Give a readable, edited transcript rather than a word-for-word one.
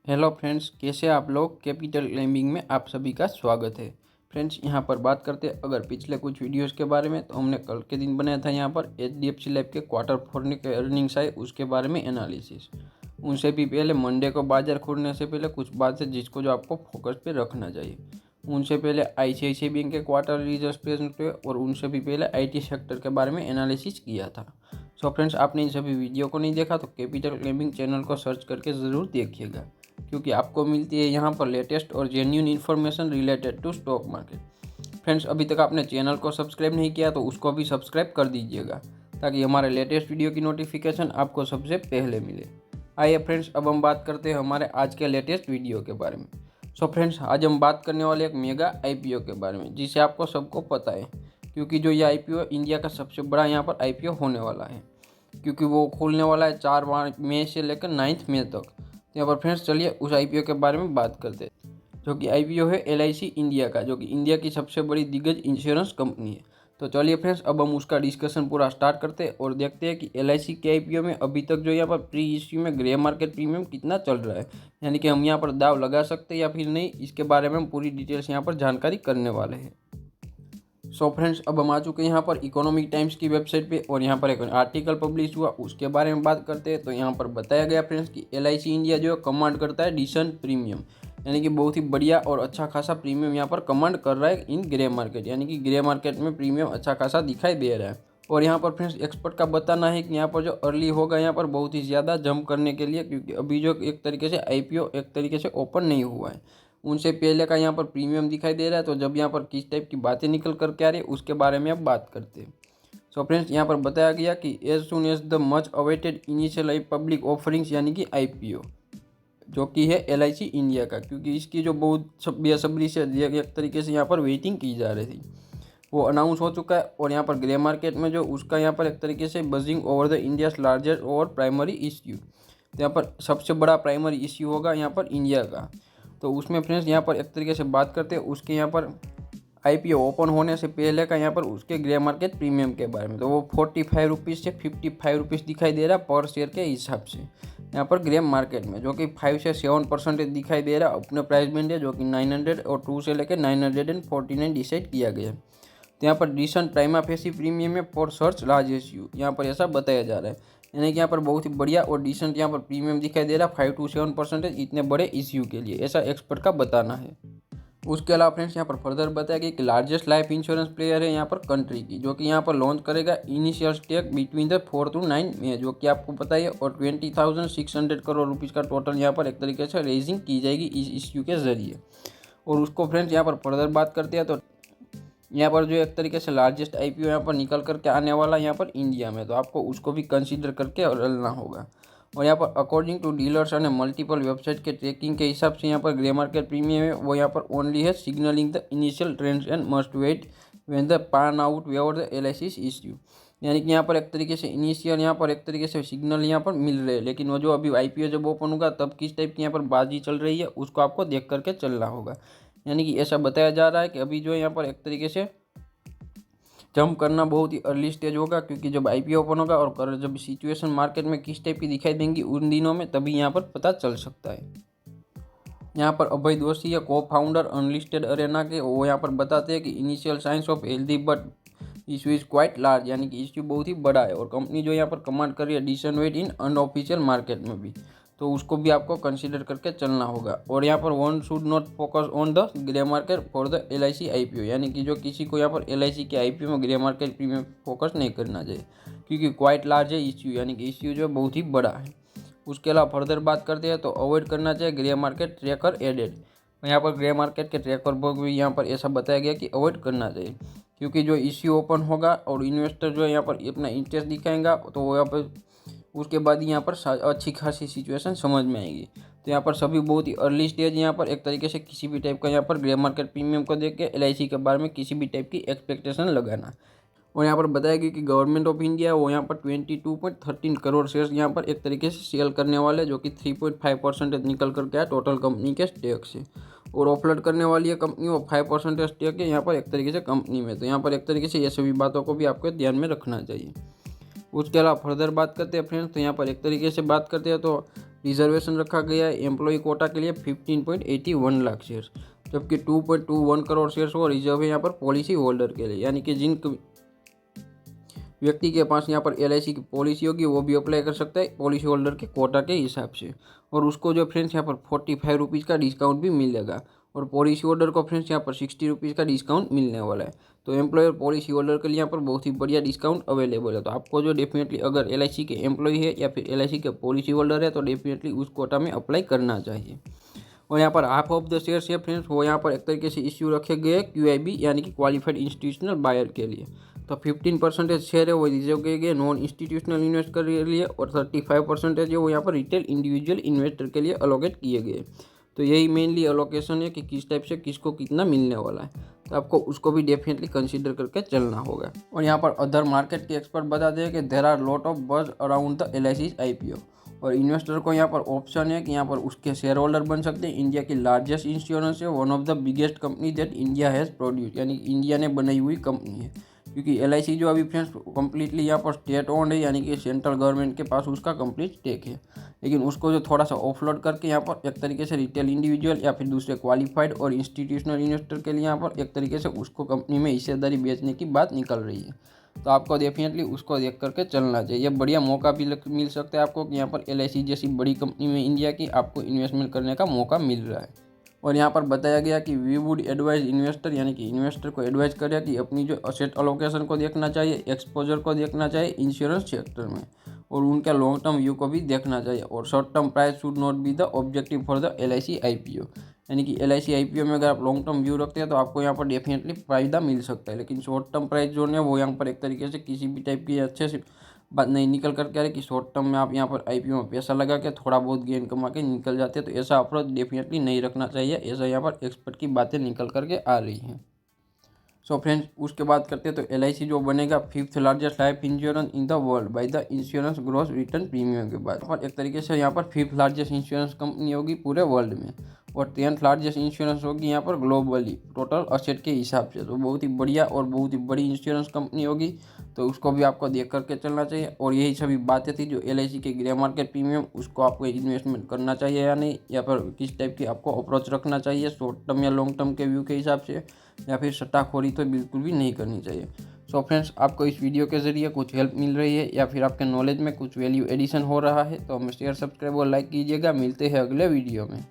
Hello friends, कैसे आप लोग। कैपिटल क्लाइंबिंग में आप सभी का स्वागत है। फ्रेंड्स, यहाँ पर बात करते हैं अगर पिछले कुछ वीडियोस के बारे में, तो हमने कल के दिन बनाया था यहाँ पर HDFC लाइफ के Q4 के अर्निंग्स आए उसके बारे में एनालिसिस। उनसे भी पहले मंडे को बाजार खुलने से पहले कुछ बात है जिसको जो आपको फोकस पे रखना चाहिए। उनसे पहले ICICI बैंक के क्वार्टर रिजल्ट प्रेजेंट हुए और उनसे भी पहले IT सेक्टर के बारे में एनालिसिस किया था। सो फ्रेंड्स, आपने इन सभी वीडियो को नहीं देखा तो कैपिटल क्लाइंबिंग चैनल को सर्च करके ज़रूर देखिएगा, क्योंकि आपको मिलती है यहाँ पर लेटेस्ट और genuine information related to stock market. Friends, अभी तक आपने चैनल को सब्सक्राइब नहीं किया तो उसको भी सब्सक्राइब कर दीजिएगा, ताकि हमारे लेटेस्ट वीडियो की नोटिफिकेशन आपको सबसे पहले मिले। आइए फ्रेंड्स, अब हम बात करते हैं हमारे आज के लेटेस्ट वीडियो के बारे में। सो फ्रेंड्स, आज हम बात करने वाले एक मेगा IPO के बारे में, जिसे आपको सबको पता है, क्योंकि जो ये IPO इंडिया का सबसे बड़ा यहाँ पर IPO होने वाला है, क्योंकि वो खुलने वाला है 4 मई से लेकर 9 मई तक। तो यहाँ पर फ्रेंड्स, चलिए उस IPO के बारे में बात करते हैं, जो कि IPO है LIC इंडिया का, जो कि इंडिया की सबसे बड़ी दिग्गज इंश्योरेंस कंपनी है। तो चलिए फ्रेंड्स, अब हम उसका डिस्कशन पूरा स्टार्ट करते हैं और देखते हैं कि LIC के IPO में अभी तक जो यहाँ पर प्री इश्यू में ग्रे मार्केट प्रीमियम कितना चल रहा है, यानी कि हम यहाँ पर दाव लगा सकते हैं या फिर नहीं, इसके बारे में हम पूरी डिटेल्स यहाँ पर जानकारी करने वाले हैं। सो फ्रेंड्स, अब हम आ चुके हैं यहाँ पर इकोनॉमिक टाइम्स की वेबसाइट पे और यहाँ पर एक आर्टिकल पब्लिश हुआ उसके बारे में बात करते हैं। तो यहाँ पर बताया गया फ्रेंड्स कि LIC इंडिया जो है कमांड करता है डिसेंट प्रीमियम, यानी कि बहुत ही बढ़िया और अच्छा खासा प्रीमियम यहाँ पर कमांड कर रहा है इन ग्रे मार्केट, यानी कि ग्रे मार्केट में प्रीमियम अच्छा खासा दिखाई दे रहा है। और यहाँ पर फ्रेंड्स, एक्सपर्ट का बताना है कि यहाँ पर जो अर्ली होगा यहाँ पर बहुत ही ज़्यादा जंप करने के लिए, क्योंकि अभी जो एक तरीके से IPO एक तरीके से ओपन नहीं हुआ है, उनसे पहले का यहाँ पर प्रीमियम दिखाई दे रहा है। तो जब यहाँ पर किस टाइप की बातें निकल कर के आ रही है उसके बारे में अब बात करते हैं। सो फ्रेंड्स, यहाँ पर बताया गया कि as soon as the much awaited initial public offerings, यानी कि IPO, जो कि है LIC इंडिया का, क्योंकि इसकी जो बहुत बेसब्री से एक तरीके से यहाँ पर वेटिंग की जा रही थी, वो अनाउंस हो चुका है। और यहाँ पर ग्रे मार्केट में जो उसका यहाँ पर एक तरीके से buzzing over the India's largest over primary issue, तो यहाँ पर सबसे बड़ा प्राइमरी इश्यू होगा यहाँ पर इंडिया का। तो उसमें फ्रेंड्स यहाँ पर एक तरीके से बात करते हैं उसके यहाँ पर IPO ओपन होने से पहले का यहाँ पर उसके ग्रे मार्केट प्रीमियम के बारे में। तो वो 45 रुपीज़ से 55 रुपीज़ दिखाई दे रहा है पर शेयर के हिसाब से यहाँ पर ग्रे मार्केट में, जो कि 5 से 7% दिखाई दे रहा है। अपने प्राइस बैंड है जो कि 902 से लेकर 949 डिसाइड किया गया है। तो यहाँ पर डिसेंट प्राइमा फेसी प्रीमियम है फॉर सर्च लार्ज इश्यू, यहाँ पर ऐसा बताया जा रहा है, यानी कि यहाँ पर बहुत ही बढ़िया और डिसेंट यहाँ पर प्रीमियम दिखाई दे रहा है 5 से 7% इतने बड़े इश्यू के लिए, ऐसा एक्सपर्ट का बताना है। उसके अलावा फ्रेंड्स, यहाँ पर फर्दर बताया गया कि लार्जेस्ट लाइफ इंश्योरेंस प्लेयर है यहाँ पर कंट्री की, जो कि यहाँ पर लॉन्च करेगा initial stake between the 4 to 9 मई, जो कि आपको पता है। और 20,600 करोड़ रुपीज़ का टोटल यहाँ पर एक तरीके से रेजिंग की जाएगी इस इश्यू के जरिए। और उसको फ्रेंड्स यहाँ पर फर्दर बात करते हैं तो यहाँ पर जो एक तरीके से लार्जेस्ट IPO यहाँ पर निकल करके आने वाला यहाँ पर इंडिया में, तो आपको उसको भी कंसीडर करके चलना होगा। और यहाँ पर अकॉर्डिंग टू डीलर्स और मल्टीपल वेबसाइट के ट्रैकिंग के हिसाब से यहाँ पर ग्रे मार्केट प्रीमियम है वो यहाँ पर ओनली है signalling the initial trends and must wait when the pan out waiver the LIC issue, यानी कि यहाँ पर एक तरीके से इनिशियल यहाँ पर एक तरीके से सिग्नल यहाँ पर मिल रहे हैं, लेकिन वो जो अभी IPO जब ओपन होगा तब किस टाइप की यहाँ पर बाजी चल रही है उसको आपको देख करके चलना होगा। यानी कि ऐसा बताया जा रहा है कि अभी जो यहाँ पर एक तरीके से जंप करना बहुत ही अर्ली स्टेज होगा, क्योंकि जब IPO ओपन होगा और जब सिचुएशन मार्केट में किस टाइप की दिखाई देंगी उन दिनों में, तभी यहाँ पर पता चल सकता है। यहाँ पर अभय दोषी या को फाउंडर अनलिस्टेड अरेना के, वो यहाँ पर बताते हैं कि initial science of healthy but issue is quite large, यानी कि इश्यू बहुत ही बड़ा है और कंपनी जो यहाँ पर कमांड कर रही है डिसेंट वेट इन अनऑफिशियल मार्केट में भी, तो उसको भी आपको कंसीडर करके चलना होगा। और यहाँ पर one should not focus on the grey market for the LIC IPO, यानी कि जो किसी को यहाँ पर LIC के IPO में ग्रे मार्केट प्रीमियम फोकस नहीं करना चाहिए, क्योंकि क्वाइट लार्ज है इश्यू, यानी कि इश्यू जो है बहुत ही बड़ा है। उसके अलावा फर्दर बात करते हैं तो अवॉइड करना चाहिए ग्रे मार्केट ट्रैकर एडेड, यहाँ पर ग्रे मार्केट के ट्रैकर भी यहाँ पर ऐसा बताया गया कि अवॉइड करना चाहिए, क्योंकि जो इश्यू ओपन होगा और इन्वेस्टर जो है यहाँ पर अपना इंटरेस्ट दिखाएंगा तो वो यहाँ पर उसके बाद यहाँ पर अच्छी खासी सिचुएशन समझ में आएगी। तो यहाँ पर सभी बहुत ही अर्ली स्टेज यहाँ पर एक तरीके से किसी भी टाइप का यहाँ पर ग्रे मार्केट प्रीमियम को देख के LIC के बारे में किसी भी टाइप की एक्सपेक्टेशन लगाना। और यहाँ पर बताया गया कि गवर्नमेंट ऑफ इंडिया वो यहाँ पर 22.13 करोड़ शेयर्स यहाँ पर एक तरीके से सेल करने वाले, जो कि 3.5% निकल करके आया टोटल कंपनी के स्टेक से। और ऑफलोड करने वाली है कंपनी वो 5% स्टेक है यहाँ पर एक तरीके से कंपनी में। तो यहाँ पर एक तरीके से ये सभी बातों को भी आपको ध्यान में रखना चाहिए। उसके अलावा फर्दर बात करते हैं फ्रेंड्स, तो यहाँ पर एक तरीके से बात करते हैं तो रिजर्वेशन रखा गया है एम्प्लॉय कोटा के लिए 15.81 लाख शेयर्स, जबकि 2.21 करोड़ शेयर्स वो रिजर्व है यहाँ पर पॉलिसी होल्डर के लिए, यानी कि जिन व्यक्ति के पास यहाँ पर LIC की पॉलिसी होगी वो भी अप्लाई कर सकता है पॉलिसी होल्डर के कोटा के हिसाब से। और उसको जो फ्रेंड्स यहाँ पर 45 रुपीज़ का डिस्काउंट भी मिलेगा, और पॉलिसी होल्डर को फ्रेंड्स यहाँ पर 60 रुपीज़ का डिस्काउंट मिलने वाला है। तो एम्प्लॉयर पॉलिसी होल्डर के लिए यहाँ पर बहुत ही बढ़िया डिस्काउंट अवेलेबल है। तो आपको जो डेफिनेटली अगर LIC के एम्प्लॉय है या फिर LIC के पॉलिसी होल्डर है तो डेफिनेटली उस कोटा में अप्लाई करना चाहिए। और यहाँ पर हाफ ऑफ द शेयर्स है फ्रेंड्स वो यहाँ पर एक तरीके से इश्यू रखे गए QIB यानी कि क्वालिफाइड इंस्टीट्यूशनल बायर के लिए। तो 15% शेयर है वो रिजर्व किए गए नॉन इंस्टीट्यूशनल इन्वेस्टर के लिए, और 35% है वो यहाँ पर रिटेल इंडिविजुअल इन्वेस्टर के लिए अलोकेट किए गए। तो यही मेनली अलोकेशन है कि किस टाइप से किसको कितना मिलने वाला है, तो आपको उसको भी डेफिनेटली कंसीडर करके चलना होगा। और यहाँ पर अदर मार्केट के एक्सपर्ट बताते हैं कि there are lot of buzz around the LIC's IPO, और इन्वेस्टर को यहाँ पर ऑप्शन है कि यहाँ पर उसके शेयर होल्डर बन सकते हैं। इंडिया की लार्जेस्ट इंश्योरेंस है, one of the biggest company that India has produce, यानी इंडिया ने बनाई हुई कंपनी है। क्योंकि LIC जो अभी फ्रेंड्स कम्प्लीटली यहाँ पर स्टेट ओन्ड है, यानी कि सेंट्रल गवर्नमेंट के पास उसका कंप्लीट स्टेक है, लेकिन उसको जो थोड़ा सा ऑफलोड करके यहाँ पर एक तरीके से रिटेल इंडिविजुअल या फिर दूसरे क्वालिफाइड और इंस्टीट्यूशनल इन्वेस्टर के लिए यहाँ पर एक तरीके से उसको कंपनी में हिस्सेदारी बेचने की बात निकल रही है। तो आपको डेफिनेटली उसको देख करके चलना चाहिए। बढ़िया मौका भी मिल सकता है आपको कि यहाँ पर LIC जैसी बड़ी कंपनी में इंडिया की आपको इन्वेस्टमेंट करने का मौका मिल रहा है। और यहाँ पर बताया गया कि वी वुड एडवाइज इन्वेस्टर, यानी कि इन्वेस्टर को एडवाइज करें कि अपनी जो असेट अलोकेशन को देखना चाहिए, एक्सपोजर को देखना चाहिए इंश्योरेंस सेक्टर में, और उनके लॉन्ग टर्म व्यू को भी देखना चाहिए। और short term price should not be the objective for the LIC IPO, यानी कि LIC IPO में अगर आप लॉन्ग टर्म व्यू रखते हैं तो आपको यहाँ पर डेफिनेटली फायदा मिल सकता है, लेकिन शॉर्ट टर्म प्राइस जो है वो यहाँ पर एक तरीके से किसी भी टाइप की अच्छे से बात नहीं निकल कर क्या है कि शॉर्ट टर्म में आप यहाँ पर IPO में पैसा लगा के थोड़ा बहुत गेन कमा के निकल जाते हैं। तो ऐसा अप्रोच डेफिनेटली नहीं रखना चाहिए, ऐसा यहाँ पर एक्सपर्ट की बातें निकल करके आ रही हैं। सो फ्रेंड्स उसके बाद करते हैं तो LIC जो बनेगा 5th largest life insurance in the world by the insurance gross return premium के बाद, और एक तरीके से यहाँ पर 5th लार्जेस्ट इंश्योरेंस कंपनी होगी पूरे वर्ल्ड में, और 10th लार्जेस्ट इंश्योरेंस होगी यहाँ पर ग्लोबली टोटल असेट के हिसाब से। तो बहुत ही बढ़िया और बहुत ही बड़ी इंश्योरेंस कंपनी होगी, तो उसको भी आपको देख करके चलना चाहिए। और यही सभी बातें थी जो LIC के ग्रे मार्केट प्रीमियम उसको आपको इन्वेस्टमेंट करना चाहिए या नहीं, या फिर किस टाइप की आपको अप्रोच रखना चाहिए शॉर्ट टर्म या लॉन्ग टर्म के व्यू के हिसाब से, या फिर सट्टाखोरी तो बिल्कुल भी नहीं करनी चाहिए। सो फ्रेंड्स आपको इस वीडियो के ज़रिए कुछ हेल्प मिल रही है या फिर आपके नॉलेज में कुछ वैल्यू एडिशन हो रहा है तो हमें शेयर, सब्सक्राइब और लाइक कीजिएगा। मिलते हैं अगले वीडियो में।